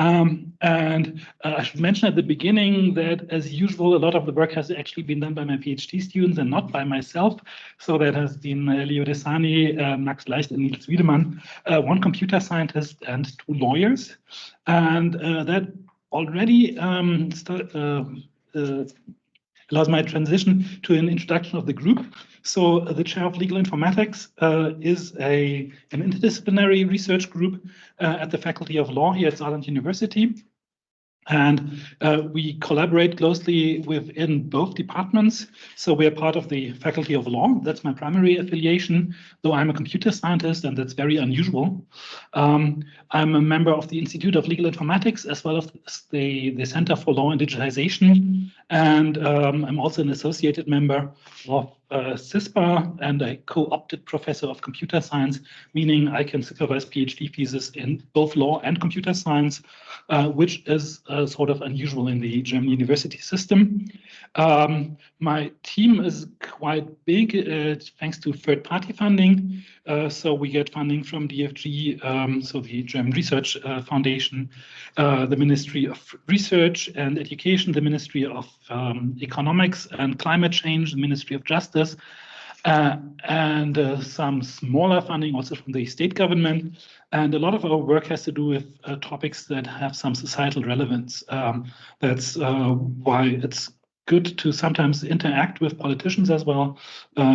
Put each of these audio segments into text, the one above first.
And I should mention at the beginning that, as usual, a lot of the work has actually been done by my PhD students and not by myself. So that has been Leo Desani, Max Leicht, and Niels Wiedemann, one computer scientist and two lawyers. And that already allows my transition to an introduction of the group. So the chair of legal informatics is an interdisciplinary research group at the Faculty of Law here at Saarland University. And we collaborate closely within both departments. So we are part of the Faculty of Law. That's my primary affiliation, though I'm a computer scientist, and that's very unusual. I'm a member of the Institute of Legal Informatics, as well as the Center for Law and Digitization. And I'm also an associated member of CISPA and a co-opted professor of computer science, meaning I can supervise PhD theses in both law and computer science, which is sort of unusual in the German university system. My team is quite big thanks to third-party funding. So we get funding from DFG, so the German Research Foundation, the Ministry of Research and Education, the Ministry of Economics and Climate Change, the Ministry of Justice, and some smaller funding also from the state government. And a lot of our work has to do with topics that have some societal relevance. That's why it's good to sometimes interact with politicians as well,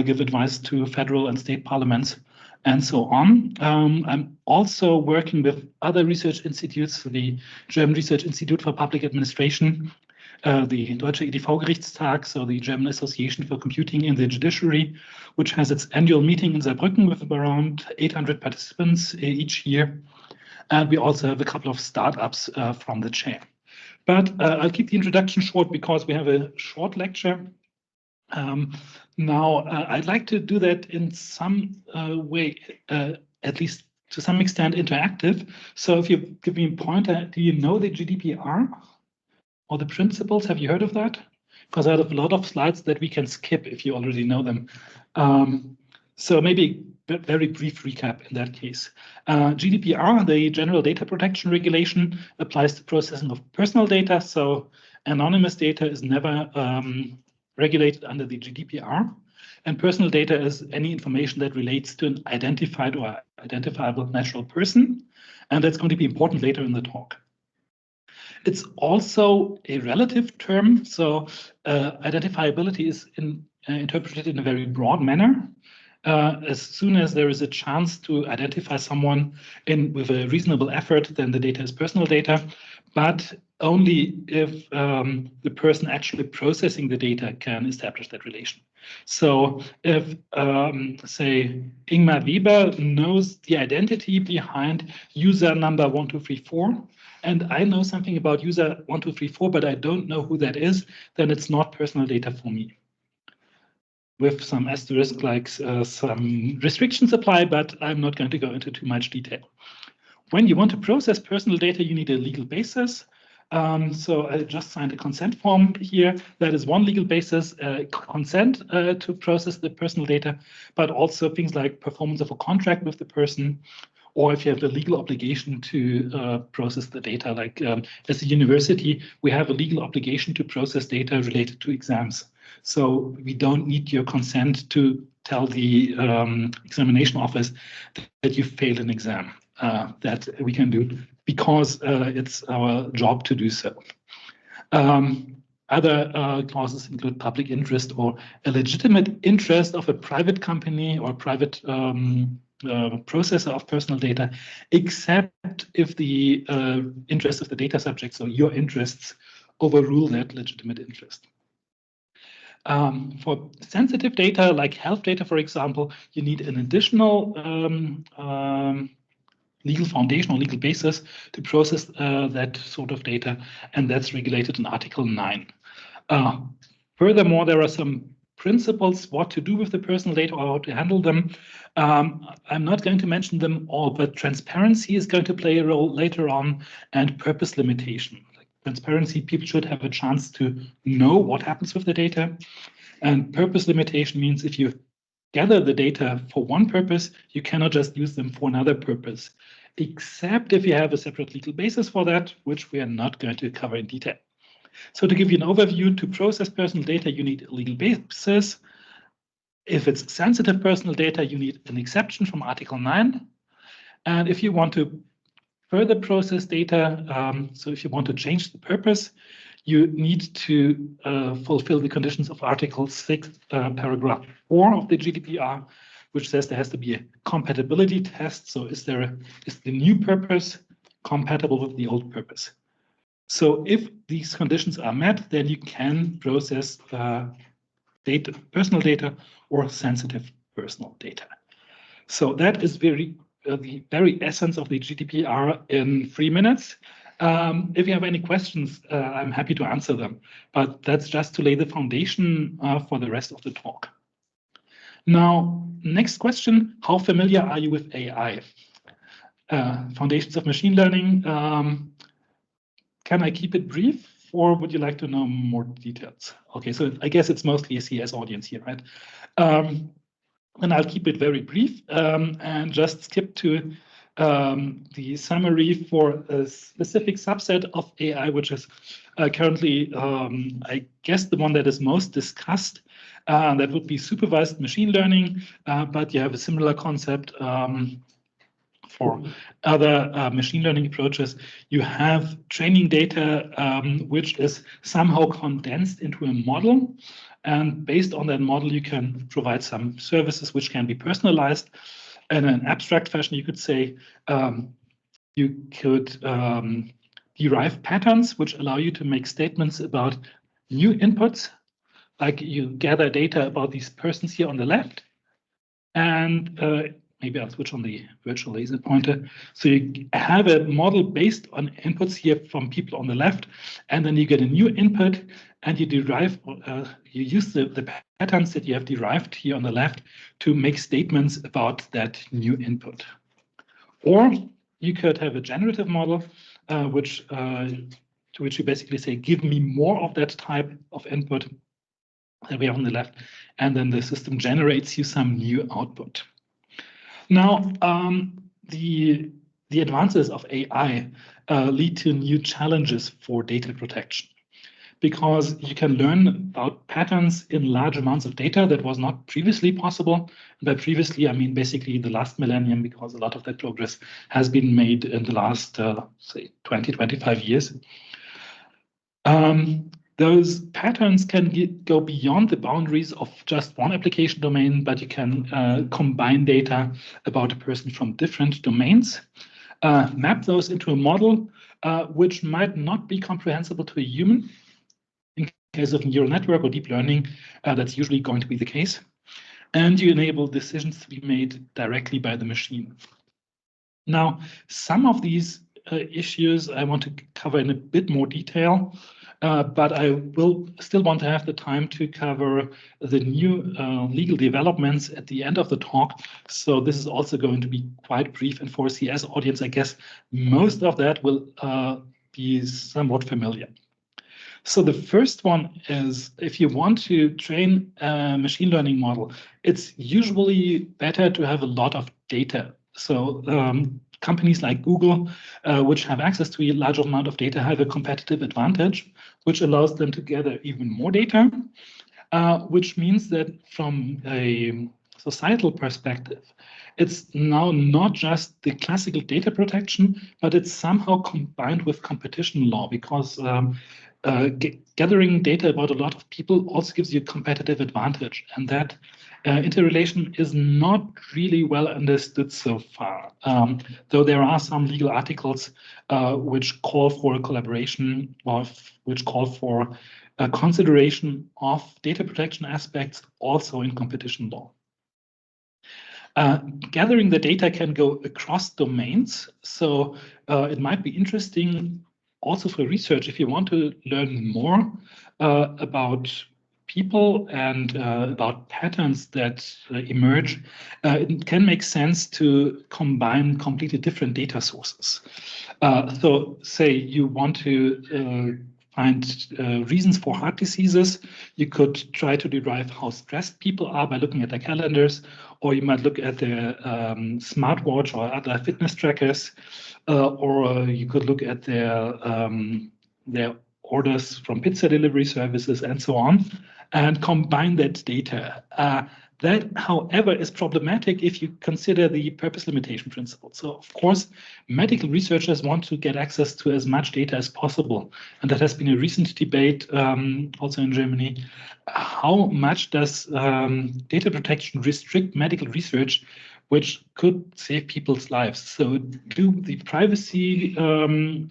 give advice to federal and state parliaments, and so on. I'm also working with other research institutes, the German Research Institute for Public Administration, the Deutsche EDV-Gerichtstag, so the German Association for Computing in the Judiciary, which has its annual meeting in Saarbrücken with around 800 participants each year. And we also have a couple of startups from the chair. But I'll keep the introduction short because we have a short lecture. Now, I'd like to do that in some way, at least to some extent interactive. So if you give me a pointer, do you know the GDPR? Or the principles, have you heard of that? Because I have a lot of slides that we can skip if you already know them. So maybe a very brief recap in that case. GDPR, the General Data Protection Regulation, applies to processing of personal data. So anonymous data is never regulated under the GDPR. And personal data is any information that relates to an identified or identifiable natural person. And that's going to be important later in the talk. It's also a relative term, so identifiability is interpreted in a very broad manner. As soon as there is a chance to identify someone with a reasonable effort, then the data is personal data, but only if the person actually processing the data can establish that relation. So if, say, Ingmar Weber knows the identity behind user number 1234, and I know something about user 1234, but I don't know who that is, then it's not personal data for me. With some asterisk, like some restrictions apply, but I'm not going to go into too much detail. When you want to process personal data, you need a legal basis. So I just signed a consent form here. That is one legal basis, consent to process the personal data, but also things like performance of a contract with the person, or if you have the legal obligation to process the data, like as a university, we have a legal obligation to process data related to exams. So we don't need your consent to tell the examination office that you failed an exam. That we can do because it's our job to do so. Other clauses include public interest or a legitimate interest of a private company or private processor of personal data, except if the interest of the data subject, so your interests, overrule that legitimate interest. For sensitive data, like health data, for example, you need an additional legal foundation or legal basis to process that sort of data, and that's regulated in Article 9. Furthermore, there are some principles what to do with the personal data or how to handle them. I'm not going to mention them all, but transparency is going to play a role later on, and purpose limitation. Like transparency, people should have a chance to know what happens with the data. And purpose limitation means if you gather the data for one purpose, you cannot just use them for another purpose. except if you have a separate legal basis for that, which we are not going to cover in detail. So to give you an overview, to process personal data, you need a legal basis. If it's sensitive personal data, you need an exception from Article 9. And if you want to further process data, so if you want to change the purpose, you need to fulfill the conditions of Article 6, paragraph 4 of the GDPR, which says there has to be a compatibility test. So is the new purpose compatible with the old purpose? So if these conditions are met, then you can process data, personal data or sensitive personal data. So that is the very essence of the GDPR in 3 minutes. If you have any questions, I'm happy to answer them, but that's just to lay the foundation for the rest of the talk. Now, next question, how familiar are you with AI? Foundations of machine learning. Can I keep it brief, or would you like to know more details? Okay, so I guess it's mostly a CS audience here, right? And I'll keep it very brief and just skip to the summary for a specific subset of AI, which is currently, I guess, the one that is most discussed. That would be supervised machine learning, but you have a similar concept for other machine learning approaches. You have training data, which is somehow condensed into a model. And based on that model, you can provide some services which can be personalized. In an abstract fashion, you could say you could derive patterns which allow you to make statements about new inputs, like you gather data about these persons here on the left. And maybe I'll switch on the virtual laser pointer. So you have a model based on inputs here from people on the left, and then you get a new input, and you derive, you use the patterns that you have derived here on the left to make statements about that new input. Or you could have a generative model, to which you basically say, give me more of that type of input that we have on the left, and then the system generates you some new output. Now, the advances of AI lead to new challenges for data protection, because you can learn about patterns in large amounts of data that was not previously possible. By previously, I mean basically the last millennium, because a lot of that progress has been made in the last, say, 20, 25 years. Those patterns can go beyond the boundaries of just one application domain, but you can combine data about a person from different domains, map those into a model which might not be comprehensible to a human. In case of neural network or deep learning, that's usually going to be the case. And you enable decisions to be made directly by the machine. Now, some of these issues I want to cover in a bit more detail. But I will still want to have the time to cover the new legal developments at the end of the talk. So this is also going to be quite brief. And for a CS audience, I guess most of that will be somewhat familiar. So the first one is, if you want to train a machine learning model, it's usually better to have a lot of data. So companies like Google, which have access to a large amount of data, have a competitive advantage, which allows them to gather even more data, which means that from a societal perspective, it's now not just the classical data protection, but it's somehow combined with competition law, because gathering data about a lot of people also gives you a competitive advantage, and that interrelation is not really well understood so far, though there are some legal articles which call for a collaboration, or which call for a consideration of data protection aspects also in competition law. Gathering the data can go across domains, so it might be interesting also for research if you want to learn more about people and about patterns that emerge. It can make sense to combine completely different data sources. So say you want to find reasons for heart diseases. You could try to derive how stressed people are by looking at their calendars, or you might look at their smartwatch or other fitness trackers, or you could look at their orders from pizza delivery services and so on, and combine that data. That, however, is problematic if you consider the purpose limitation principle. So, of course, medical researchers want to get access to as much data as possible. And that has been a recent debate also in Germany. How much does data protection restrict medical research, which could save people's lives? So do the privacy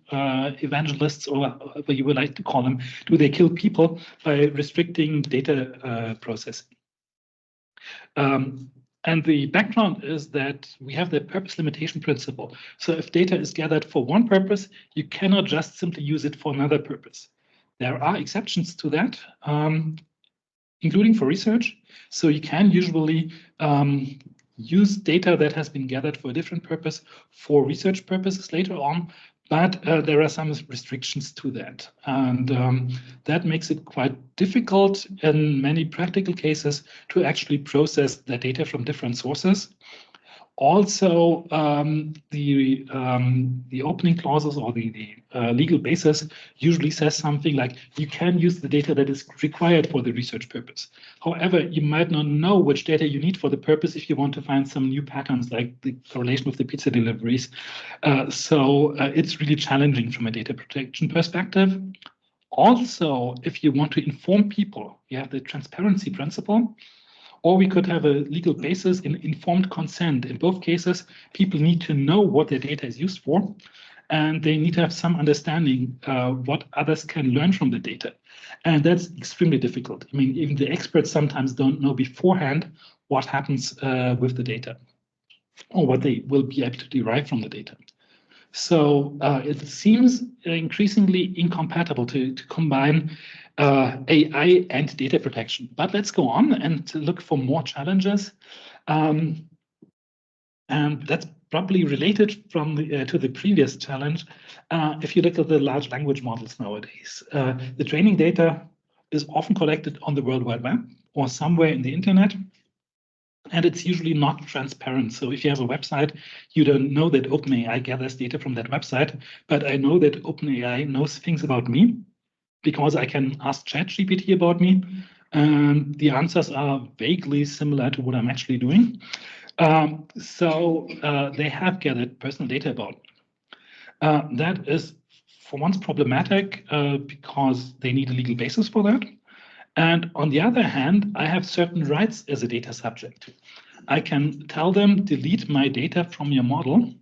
evangelists, or whatever you would like to call them, do they kill people by restricting data processing? And the background is that we have the purpose limitation principle. So if data is gathered for one purpose, you cannot just simply use it for another purpose. There are exceptions to that, including for research. So you can usually use data that has been gathered for a different purpose for research purposes later on, but there are some restrictions to that. And that makes it quite difficult in many practical cases to actually process the data from different sources. Also, the opening clauses or the legal basis usually says something like you can use the data that is required for the research purpose. However, you might not know which data you need for the purpose if you want to find some new patterns like the correlation with the pizza deliveries. So it's really challenging from a data protection perspective. Also, if you want to inform people, you have the transparency principle. Or we could have a legal basis in informed consent. In both cases, people need to know what their data is used for, and they need to have some understanding what others can learn from the data. And that's extremely difficult. I mean, even the experts sometimes don't know beforehand what happens with the data or what they will be able to derive from the data. So it seems increasingly incompatible to combine AI and data protection. But let's go on and look for more challenges. And that's probably related to the previous challenge. If you look at the large language models nowadays, the training data is often collected on the World Wide Web or somewhere in the internet. And it's usually not transparent. So if you have a website, you don't know that OpenAI gathers data from that website, but I know that OpenAI knows things about me because I can ask ChatGPT about me. And the answers are vaguely similar to what I'm actually doing. So they have gathered personal data about me. That is, for once, problematic because they need a legal basis for that. And on the other hand, I have certain rights as a data subject. I can tell them, delete my data from your model.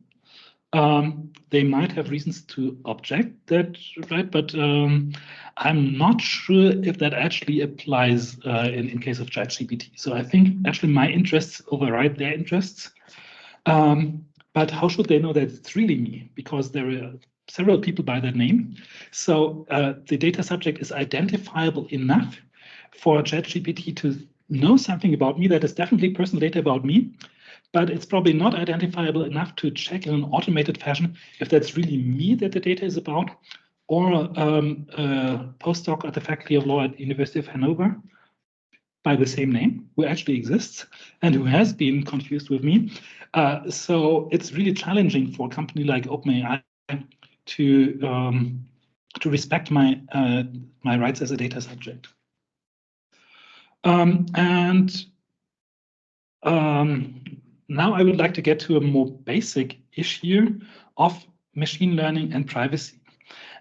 They might have reasons to object that, right? But I'm not sure if that actually applies in case of ChatGPT. So I think actually my interests override their interests. But how should they know that it's really me? Because there are several people by that name. So the data subject is identifiable enough for ChatGPT to know something about me that is definitely personal data about me, but it's probably not identifiable enough to check in an automated fashion if that's really me that the data is about, or a postdoc at the Faculty of Law at the University of Hanover by the same name, who actually exists and who has been confused with me. So it's really challenging for a company like OpenAI to respect my rights as a data subject. Now I would like to get to a more basic issue of machine learning and privacy.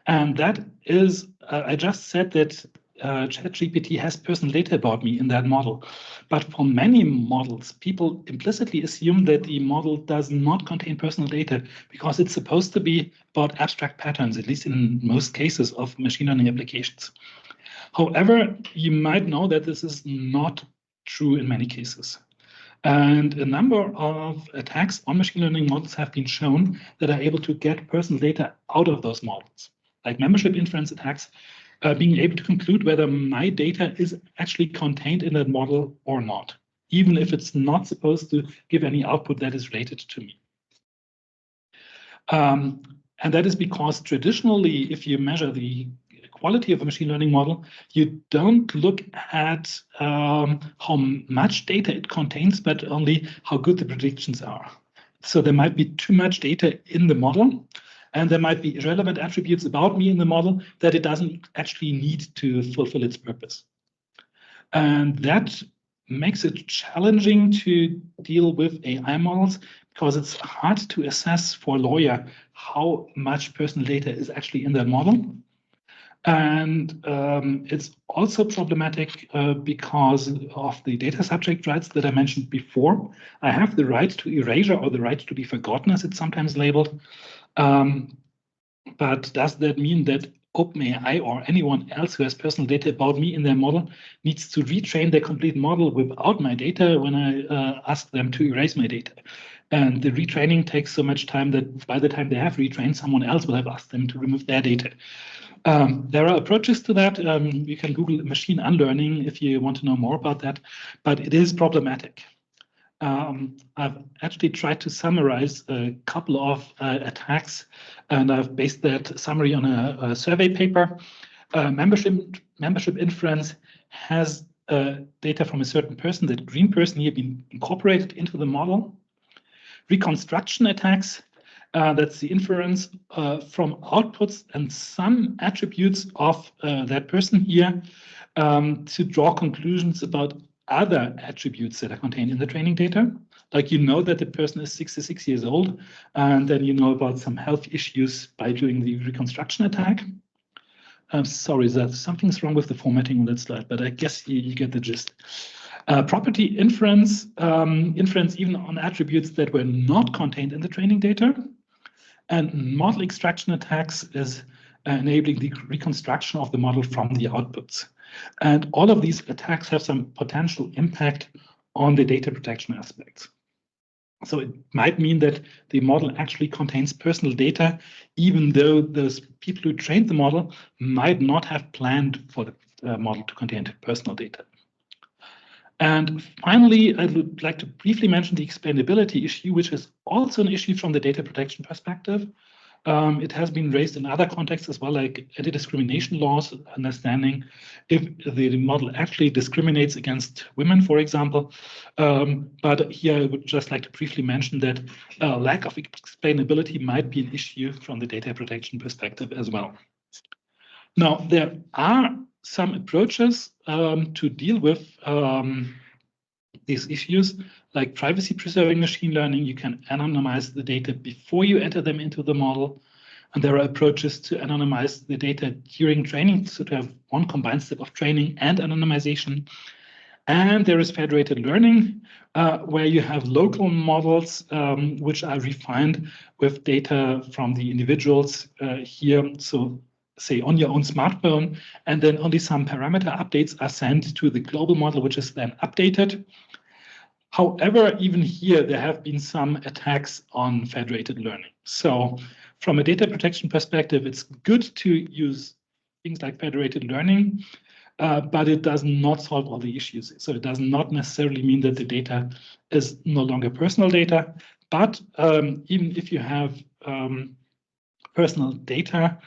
And that is, I just said that ChatGPT has personal data about me in that model. But for many models, people implicitly assume that the model does not contain personal data because it's supposed to be about abstract patterns, at least in most cases of machine learning applications. However, you might know that this is not true in many cases. And a number of attacks on machine learning models have been shown that are able to get personal data out of those models, like membership inference attacks, being able to conclude whether my data is actually contained in that model or not, even if it's not supposed to give any output that is related to me. And that is because traditionally, if you measure the quality of a machine learning model, you don't look at how much data it contains, but only how good the predictions are. So there might be too much data in the model, and there might be irrelevant attributes about me in the model that it doesn't actually need to fulfill its purpose. And that makes it challenging to deal with AI models because it's hard to assess for a lawyer how much personal data is actually in that model. And it's also problematic because of the data subject rights that I mentioned before. I have the right to erasure or the right to be forgotten, as it's sometimes labeled. But does that mean that OpenAI or anyone else who has personal data about me in their model needs to retrain their complete model without my data when I ask them to erase my data? And the retraining takes so much time that by the time they have retrained, someone else will have asked them to remove their data. There are approaches to that. You can Google machine unlearning if you want to know more about that, but it is problematic. I've actually tried to summarize a couple of attacks, and I've based that summary on a survey paper. Membership inference has data from a certain person, that green person here, been incorporated into the model. Reconstruction attacks, that's the inference from outputs and some attributes of that person here to draw conclusions about other attributes that are contained in the training data. Like, you know that the person is 66 years old, and then you know about some health issues by doing the reconstruction attack. I'm sorry, something's wrong with the formatting on that slide, but I guess you get the gist. Property inference, inference even on attributes that were not contained in the training data. And model extraction attacks is enabling the reconstruction of the model from the outputs. And all of these attacks have some potential impact on the data protection aspects. So it might mean that the model actually contains personal data, even though those people who trained the model might not have planned for the model to contain personal data. And finally, I would like to briefly mention the explainability issue, which is also an issue from the data protection perspective. It has been raised in other contexts as well, like anti-discrimination laws, understanding if the model actually discriminates against women, for example. But here I would just like to briefly mention that lack of explainability might be an issue from the data protection perspective as well. Now, there are some approaches to deal with these issues, like privacy-preserving machine learning. You can anonymize the data before you enter them into the model. And there are approaches to anonymize the data during training, so to have one combined step of training and anonymization. And there is federated learning, where you have local models which are refined with data from the individuals here. So say on your own smartphone, and then only some parameter updates are sent to the global model, which is then updated. However, even here, there have been some attacks on federated learning. So from a data protection perspective, it's good to use things like federated learning, but it does not solve all the issues. So it does not necessarily mean that the data is no longer personal data. But even if you have personal data,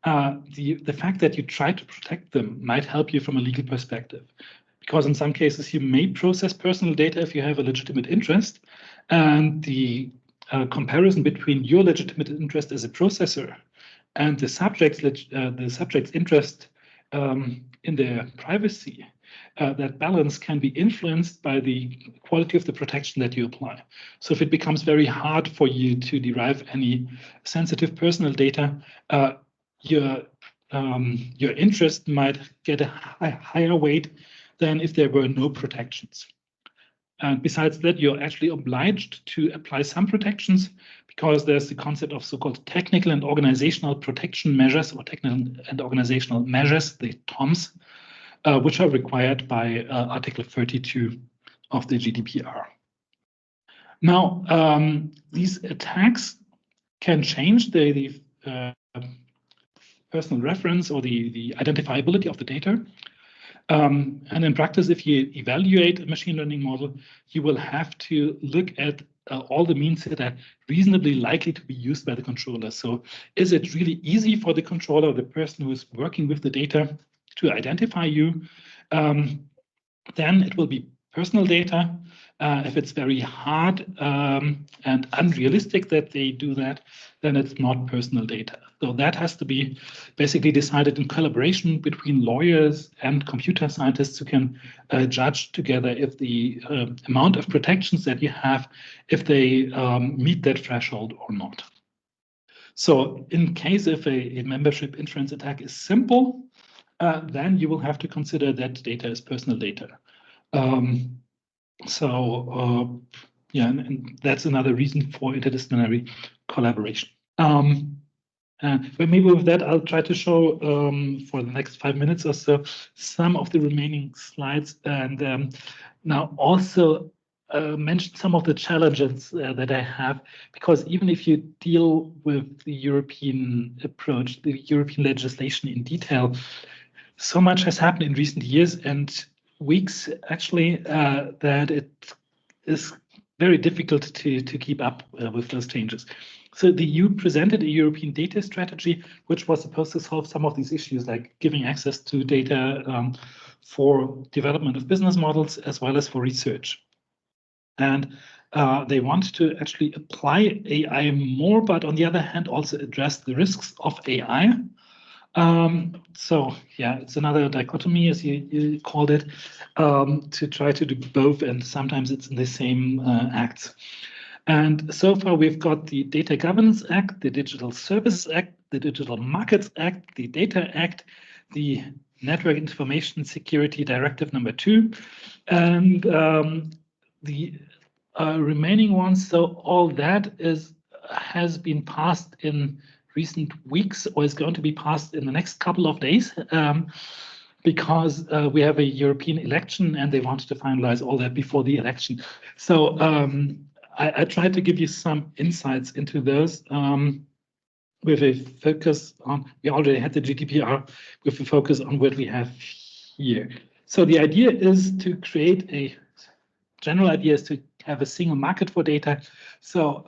the fact that you try to protect them might help you from a legal perspective. Because in some cases, you may process personal data if you have a legitimate interest, and the comparison between your legitimate interest as a processor and the subject's interest in their privacy, that balance can be influenced by the quality of the protection that you apply. So if it becomes very hard for you to derive any sensitive personal data, your interest might get a higher weight than if there were no protections. And besides that, you're actually obliged to apply some protections, because there's the concept of so-called technical and organizational protection measures, or technical and organizational measures, the TOMs, which are required by Article 32 of the GDPR. Now, these attacks can change the personal reference or the identifiability of the data. And in practice, if you evaluate a machine learning model, you will have to look at all the means that are reasonably likely to be used by the controller. So is it really easy for the controller, the person who is working with the data, to identify you? Then it will be personal data. If it's very hard and unrealistic that they do that, then it's not personal data. So that has to be basically decided in collaboration between lawyers and computer scientists who can judge together if the amount of protections that you have, if they meet that threshold or not. So in case if a membership inference attack is simple, then you will have to consider that data is personal data. Yeah, and that's another reason for interdisciplinary collaboration. But maybe with that, I'll try to show for the next 5 minutes or so some of the remaining slides, and now also mention some of the challenges that I have, because even if you deal with the European approach, the European legislation in detail, so much has happened in recent years and weeks, actually, that it is very difficult to keep up with those changes. So the EU presented a European data strategy, which was supposed to solve some of these issues, like giving access to data for development of business models as well as for research. And they want to actually apply AI more, but on the other hand, also address the risks of AI. So yeah, it's another dichotomy, as you called it, to try to do both, and sometimes it's in the same acts. And so far, we've got the Data Governance Act, the Digital Services Act, the Digital Markets Act, the Data Act, the Network Information Security Directive number 2, and the remaining ones. So all that has been passed in recent weeks, or is going to be passed in the next couple of days, because we have a European election and they wanted to finalize all that before the election. So I tried to give you some insights into those with a focus on, we already had the GDPR, with a focus on what we have here. So the idea is to create a, general idea is to have a single market for data. So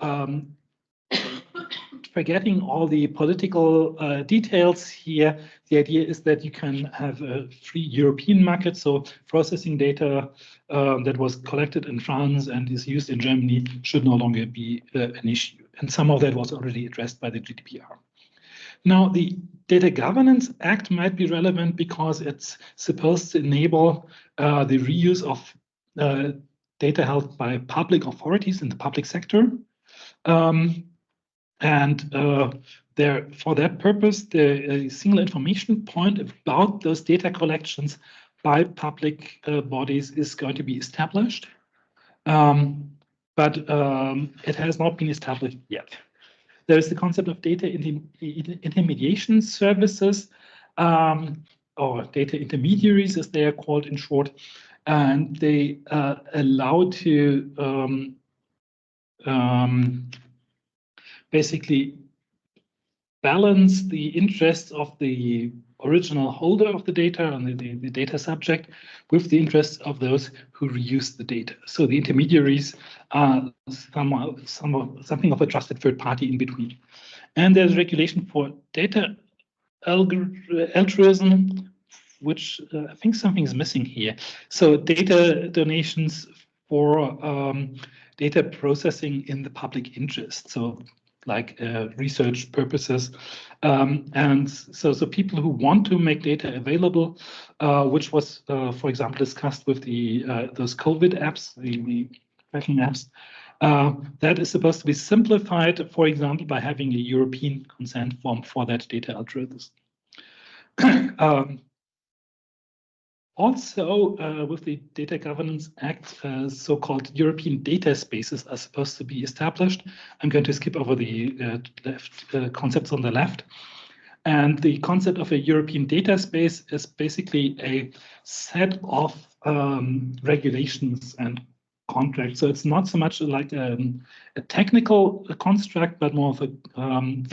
forgetting all the political details here, the idea is that you can have a free European market. So processing data that was collected in France and is used in Germany should no longer be an issue. And some of that was already addressed by the GDPR. Now, the Data Governance Act might be relevant because it's supposed to enable the reuse of data held by public authorities in the public sector. For that purpose, a single information point about those data collections by public bodies is going to be established, but it has not been established yet. There is the concept of data intermediation services, or data intermediaries, as they are called in short, and they allow to basically balance the interests of the original holder of the data and the data subject with the interests of those who reuse the data. So the intermediaries are something of a trusted third party in between. And there's regulation for data altruism, which I think something is missing here. So data donations for data processing in the public interest. So like research purposes. And so people who want to make data available, which was, for example, discussed with the those COVID apps, the tracking apps, that is supposed to be simplified, for example, by having a European consent form for that data altruism. Also, with the Data Governance Act, so-called European data spaces are supposed to be established. I'm going to skip over the concepts on the left. And the concept of a European data space is basically a set of regulations and contracts. So it's not so much like a technical construct, but more of a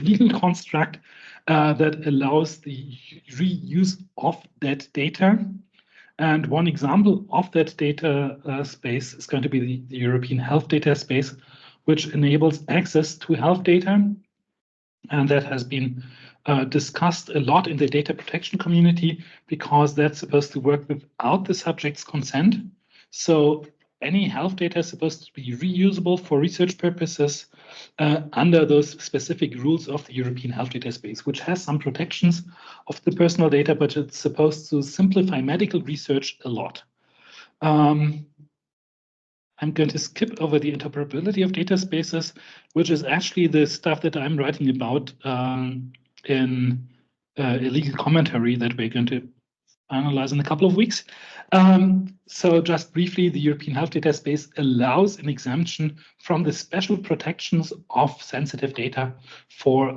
legal construct that allows the reuse of that data. And one example of that data space is going to be the European health data space, which enables access to health data. And that has been discussed a lot in the data protection community because that's supposed to work without the subject's consent. So any health data is supposed to be reusable for research purposes under those specific rules of the European Health Data Space, which has some protections of the personal data, but it's supposed to simplify medical research a lot. I'm going to skip over the interoperability of data spaces, which is actually the stuff that I'm writing about in a legal commentary that we're going to finalize in a couple of weeks. So just briefly, the European Health Data Space allows an exemption from the special protections of sensitive data for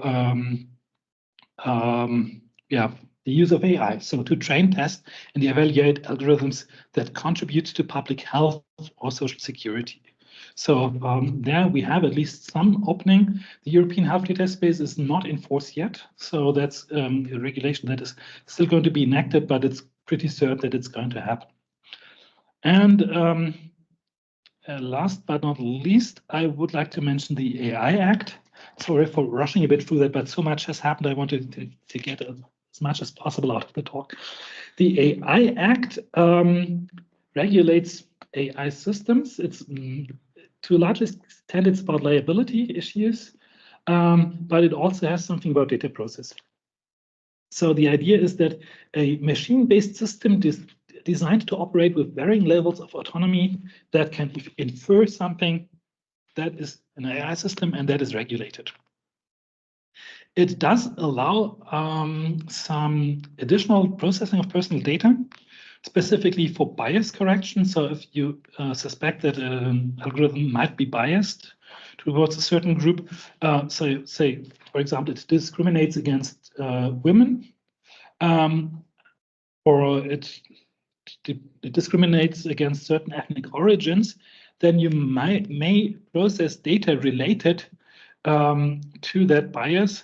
the use of AI, so to train, test, and evaluate algorithms that contribute to public health or social security. So there we have at least some opening. The European Health Data Space is not in force yet, so that's a regulation that is still going to be enacted, but it's pretty certain that it's going to happen. And last but not least, I would like to mention the AI Act. Sorry for rushing a bit through that, but so much has happened. I wanted to get as much as possible out of the talk. The AI Act regulates AI systems. It's to a large extent, it's about liability issues, but it also has something about data processing. So the idea is that a machine-based system designed to operate with varying levels of autonomy that can infer something that is an AI system and that is regulated. It does allow some additional processing of personal data, specifically for bias correction. So if you suspect that an algorithm might be biased towards a certain group, so say, for example, it discriminates against women, or it discriminates against certain ethnic origins, then you may process data related to that bias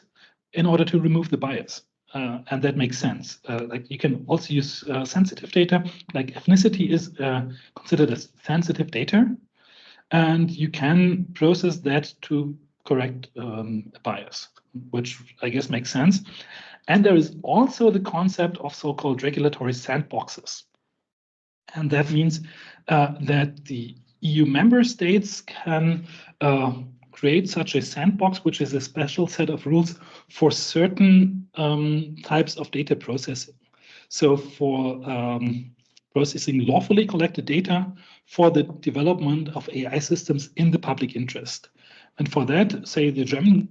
in order to remove the bias. And that makes sense. Like you can also use sensitive data, like ethnicity is considered as sensitive data, and you can process that to correct a bias, which I guess makes sense. And there is also the concept of so-called regulatory sandboxes. And that means that the EU member states can create such a sandbox, which is a special set of rules for certain types of data processing. So for processing lawfully collected data for the development of AI systems in the public interest. And for that, say the German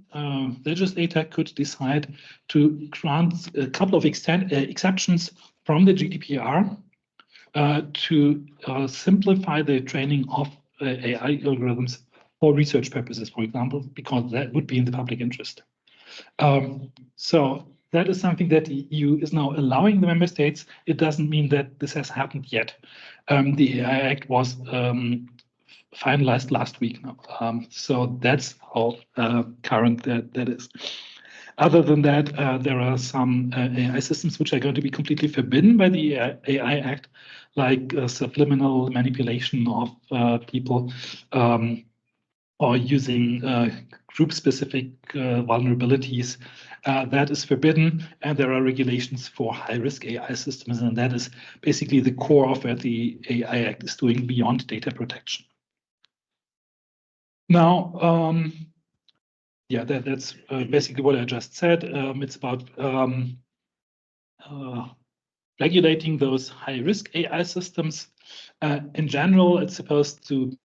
legislator could decide to grant a couple of exceptions from the GDPR to simplify the training of AI algorithms for research purposes, for example, because that would be in the public interest. So that is something that the EU is now allowing the member states. It doesn't mean that this has happened yet. The AI Act was finalized last week now. So that's how current that is. Other than that, there are some AI systems which are going to be completely forbidden by the AI Act, like subliminal manipulation of people or using group-specific vulnerabilities. That is forbidden, and there are regulations for high-risk AI systems, and that is basically the core of what the AI Act is doing beyond data protection. Now, yeah, that's basically what I just said. It's about regulating those high-risk AI systems. In general, it's supposed to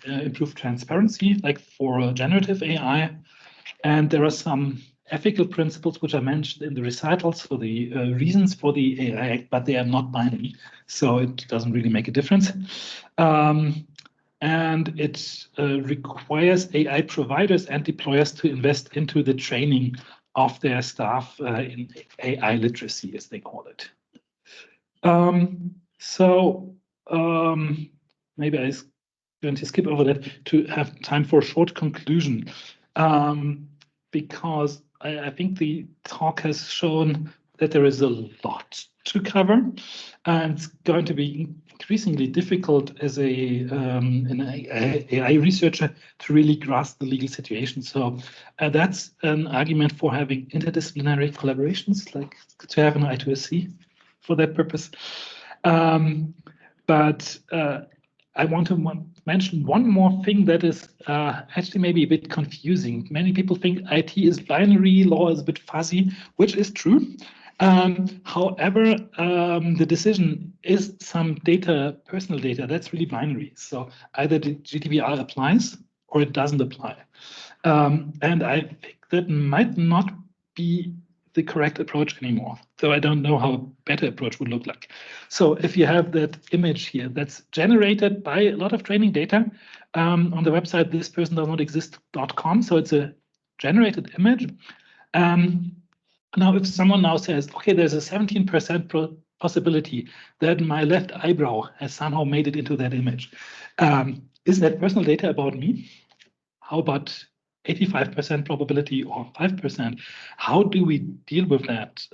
improve transparency, like for generative AI. And there are some ethical principles which are mentioned in the recitals for the reasons for the AI Act, but they are not binding, so it doesn't really make a difference. And it requires AI providers and deployers to invest into the training of their staff in AI literacy, as they call it. Maybe I'm going to skip over that to have time for a short conclusion, because I think the talk has shown that there is a lot to cover, and it's going to be increasingly difficult as an AI researcher to really grasp the legal situation. So that's an argument for having interdisciplinary collaborations, like to have an I2SC for that purpose. But I want to mention one more thing that is actually maybe a bit confusing. Many people think IT is binary, law is a bit fuzzy, which is true. However, the decision is some data, personal data, that's really binary. So either the GDPR applies or it doesn't apply. And I think that might not be the correct approach anymore. So I don't know how a better approach would look like. So if you have that image here that's generated by a lot of training data on the website thispersondoesnotexist.com. So it's a generated image. Now, if someone now says, okay, there's a 17% possibility that my left eyebrow has somehow made it into that image, is that personal data about me? How about 85% probability or 5%? How do we deal with that?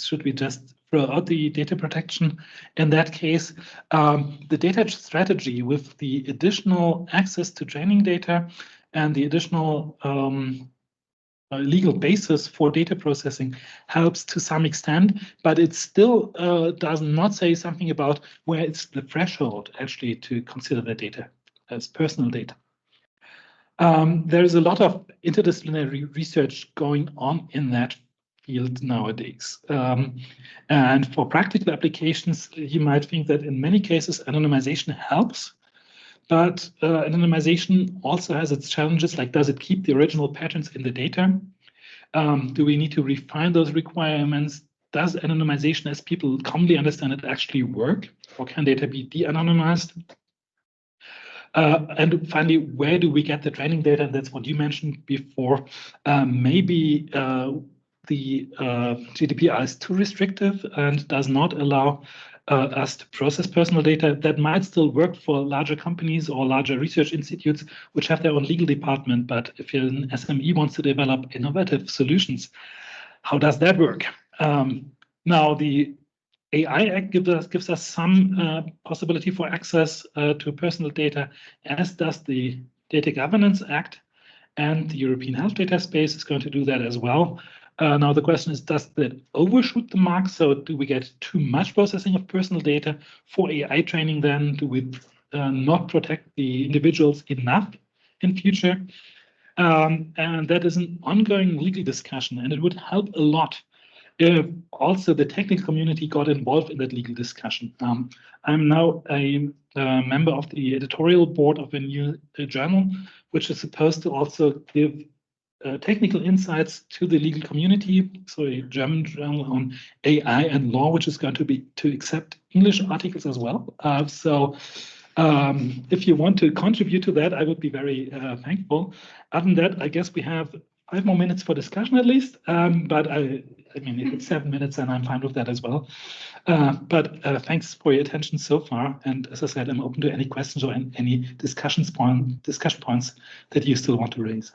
Should we just throw out the data protection? In that case, the data strategy with the additional access to training data and the additional legal basis for data processing helps to some extent, but it still does not say something about where it's the threshold actually to consider the data as personal data. There is a lot of interdisciplinary research going on in that field nowadays. And for practical applications, you might think that in many cases, anonymization helps. But anonymization also has its challenges, like does it keep the original patterns in the data? Do we need to refine those requirements? Does anonymization, as people commonly understand it, actually work? Or can data be de-anonymized? And finally, where do we get the training data? That's what you mentioned before. Maybe the GDPR is too restrictive and does not allow us to process personal data. That might still work for larger companies or larger research institutes which have their own legal department. But if an SME wants to develop innovative solutions, how does that work? Now, the AI Act gives us some possibility for access to personal data, as does the Data Governance Act, and the European Health Data Space is going to do that as well. Now the question is, does that overshoot the mark? So do we get too much processing of personal data for AI training then? Do we not protect the individuals enough in future? And that is an ongoing legal discussion, and it would help a lot if also the technical community got involved in that legal discussion. I'm now a member of the editorial board of a new journal, which is supposed to also give technical insights to the legal community. So a German journal on AI and law, which is going to be to accept English articles as well. So if you want to contribute to that, I would be very thankful. Other than that, I guess we have 5 more minutes for discussion at least. But I mean, if it's 7 minutes, then I'm fine with that as well. But thanks for your attention so far. And as I said, I'm open to any questions or any discussion points that you still want to raise.